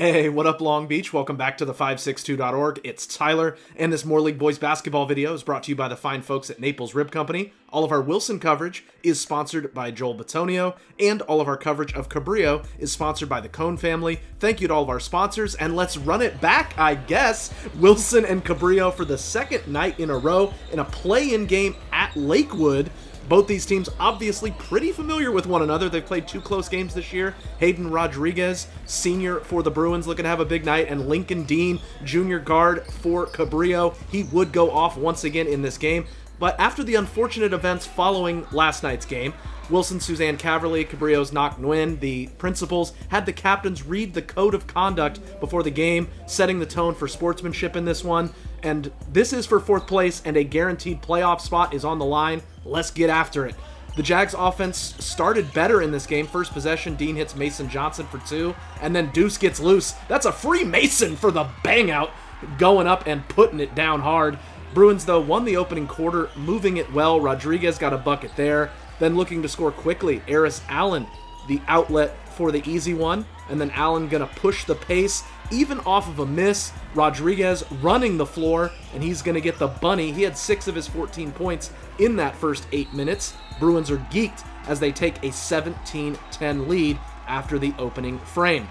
Hey, what up, Long Beach? Welcome back to the 562.org. It's Tyler, and this More League Boys basketball video is brought to you by the fine folks at Naples Rib Company. All of our Wilson coverage is sponsored by Joel Batonio, and all of our coverage of Cabrillo is sponsored by the Cone family. Thank you to all of our sponsors, and let's run it back, I guess. Wilson and Cabrillo for the second night in a row in a play-in game at Lakewood. Both these teams obviously pretty familiar with one another. They've played two close games this year. Hayden Rodriguez, senior for the Bruins, looking to have a big night, and Lincoln Dean, junior guard for Cabrillo. He would go off once again in this game. But after the unfortunate events following last night's game, Wilson, Suzanne Caverly, Cabrillo's Knock Nguyen, the principals, had the captains read the code of conduct before the game, setting the tone for sportsmanship in this one. And this is for fourth place, and a guaranteed playoff spot is on the line. Let's get after it. The Jags offense started better in this game. First possession, Dean hits Mason Johnson for two, and then Deuce gets loose. That's a free Mason for the bang out, going up and putting it down hard. Bruins, though, won the opening quarter, moving it well. Rodriguez got a bucket there. Then looking to score quickly, Eris Allen, the outlet for the easy one. And then Allen gonna push the pace, even off of a miss. Rodriguez running the floor, and he's gonna get the bunny. He had 6 of his 14 points in that first 8 minutes. Bruins are geeked as they take a 17-10 lead after the opening frame.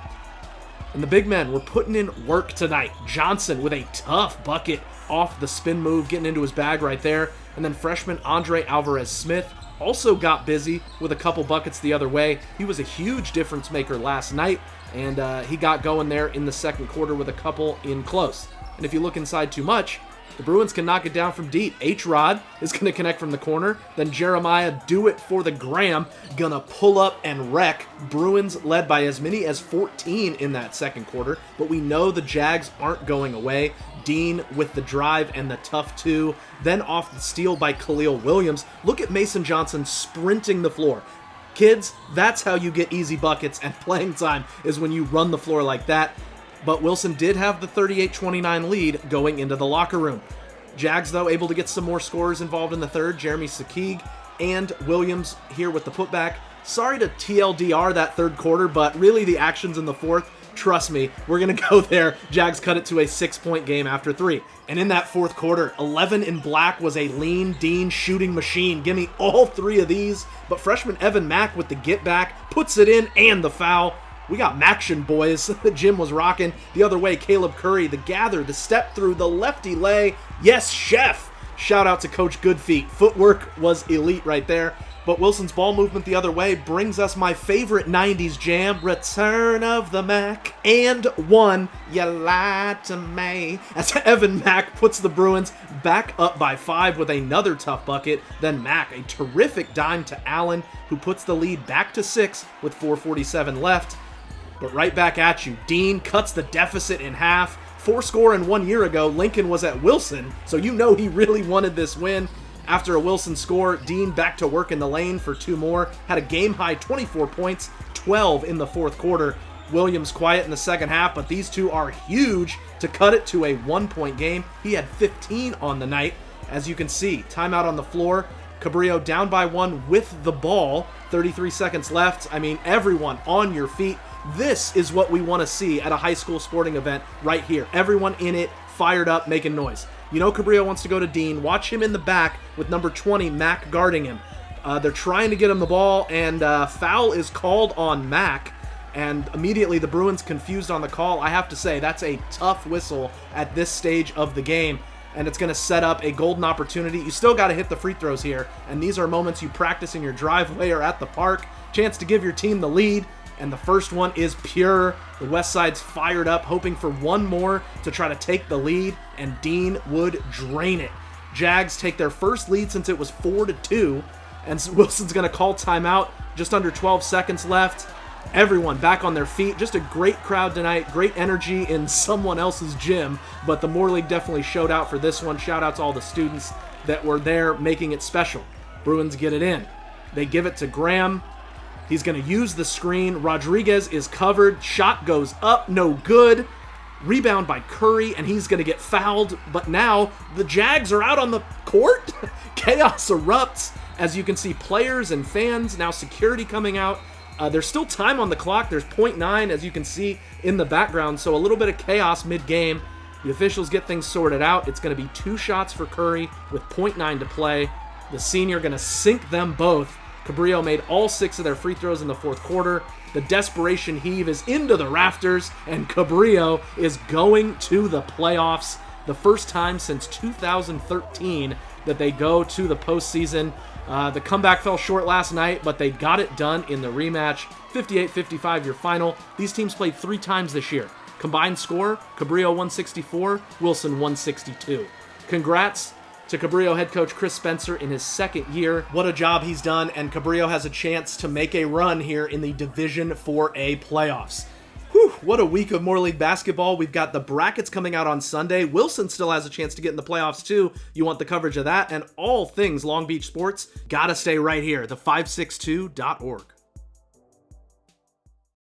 And the big men were putting in work tonight. Johnson with a tough bucket off the spin move, getting into his bag right there. And then freshman Andre Alvarez-Smith also got busy with a couple buckets the other way. He was a huge difference maker last night, and he got going there in the second quarter with a couple in close. And if you look inside too much, the Bruins can knock it down from deep. H-Rod is going to connect from the corner. Then Jeremiah do it for the Graham. Gonna pull up and wreck. Bruins led by as many as 14 in that second quarter. But we know the Jags aren't going away. Dean with the drive and the tough two. Then off the steal by Khalil Williams. Look at Mason Johnson sprinting the floor. Kids, that's how you get easy buckets and playing time, is when you run the floor like that. But Wilson did have the 38-29 lead going into the locker room. Jags, though, able to get some more scorers involved in the third. Jeremy Sakig and Williams here with the putback. Sorry to TLDR that third quarter, but really the actions in the fourth, trust me, we're going to go there. Jags cut it to a 6-point game after 3. And in that fourth quarter, 11 in black was a lean Dean shooting machine. Give me all 3 of these. But freshman Evan Mack with the get back, puts it in and the foul. We got Maction, boys. The gym was rocking. The other way, Caleb Curry, the gather, the step through, the lefty lay. Yes, chef. Shout out to Coach Goodfeet. Footwork was elite right there. But Wilson's ball movement the other way brings us my favorite 90s jam, Return of the Mac. And one, you lied to me. As Evan Mack puts the Bruins back up by 5 with another tough bucket. Then Mack, a terrific dime to Allen, who puts the lead back to 6 with 4:47 left. But right back at you. Dean cuts the deficit in half. 4 score and 1 year ago, Lincoln was at Wilson, so you know he really wanted this win. After a Wilson score, Dean back to work in the lane for 2 more. Had a game-high 24 points, 12 in the fourth quarter. Williams quiet in the second half, but these two are huge to cut it to a 1-point game. He had 15 on the night. As you can see, timeout on the floor. Cabrillo down by 1 with the ball. 33 seconds left. I mean, everyone on your feet. This is what we want to see at a high school sporting event right here. Everyone in it, fired up, making noise. You know Cabrillo wants to go to Dean. Watch him in the back with number 20, Mack, guarding him. They're trying to get him the ball, and foul is called on Mack. And immediately the Bruins confused on the call. I have to say, that's a tough whistle at this stage of the game. And it's going to set up a golden opportunity. You still got to hit the free throws here. And these are moments you practice in your driveway or at the park. Chance to give your team the lead. And the first one is pure. The West Side's fired up, hoping for one more to try to take the lead, and Dean would drain it. Jags take their first lead since it was 4-2, and Wilson's going to call timeout. Just under 12 seconds left. Everyone back on their feet. Just a great crowd tonight. Great energy in someone else's gym, but the Moore League definitely showed out for this one. Shout out to all the students that were there making it special. Bruins get it in. They give it to Graham. He's going to use the screen. Rodriguez is covered. Shot goes up. No good. Rebound by Curry, and he's going to get fouled. But now the Jags are out on the court. Chaos erupts. As you can see, players and fans, now security coming out. There's still time on the clock. There's 0.9, as you can see in the background, so a little bit of chaos mid-game. The officials get things sorted out. It's going to be 2 shots for Curry with 0.9 to play. The senior going to sink them both. Cabrillo made all 6 of their free throws in the fourth quarter. The desperation heave is into the rafters, and Cabrillo is going to the playoffs. The first time since 2013 that they go to the postseason. The comeback fell short last night, but they got it done in the rematch. 58-55 your final. These teams played 3 times this year. Combined score, Cabrillo 164, Wilson 162. Congrats to Cabrillo head coach Chris Spencer in his 2nd year. What a job he's done, and Cabrillo has a chance to make a run here in the Division 4A playoffs. Whew, what a week of Moore League basketball. We've got the brackets coming out on Sunday. Wilson still has a chance to get in the playoffs too. You want the coverage of that and all things Long Beach sports? Gotta stay right here, the562.org.